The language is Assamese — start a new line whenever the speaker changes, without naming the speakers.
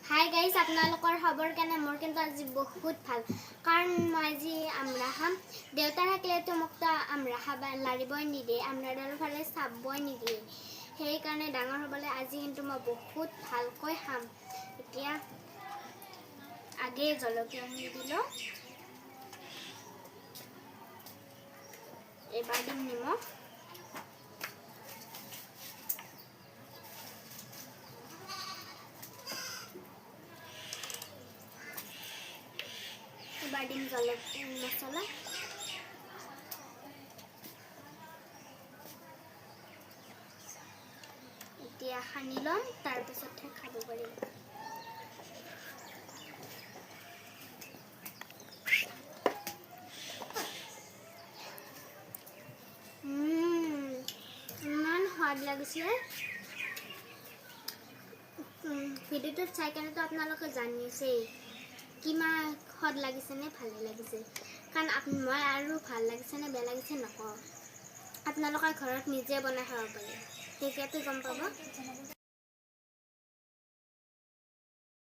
হাই গাইজ, আপোনালোকৰ খবৰ কেনে? মোৰ কিন্তু আজি বহুত ভাল, কাৰণ মই আজি আমৰা খাম। দেউতা থাকিলেতো মোকতো আমৰা খাব লাৰিবই নিদিয়ে, আমৰাডালৰ ফালে চাবই নিদিয়ে। সেইকাৰণে ডাঙৰ হ'বলৈ আজি কিন্তু মই বহুত ভালকৈ খাম। এতিয়া আগে জলকীয়াখিনি দিলোঁ, এবাৰ দিম নিমখ, এবাৰ দিম জলকীয়া মছলা, এতিয়া সানি ল'ম, তাৰপিছতহে খাব পাৰিম। ইমান সোৱাদ লাগিছে। ভিডিঅ'টোত চাই কাৰণেতো আপোনালোকে জানিছেই কিমান সোৱাদ লাগিছেনে ভালে লাগিছে। কাৰণ মই আৰু ভাল লাগিছেনে বেয়া লাগিছে নকওঁ, আপোনালোকে ঘৰত নিজে বনাই খাব পাৰে, তেতিয়াতো গম পাব।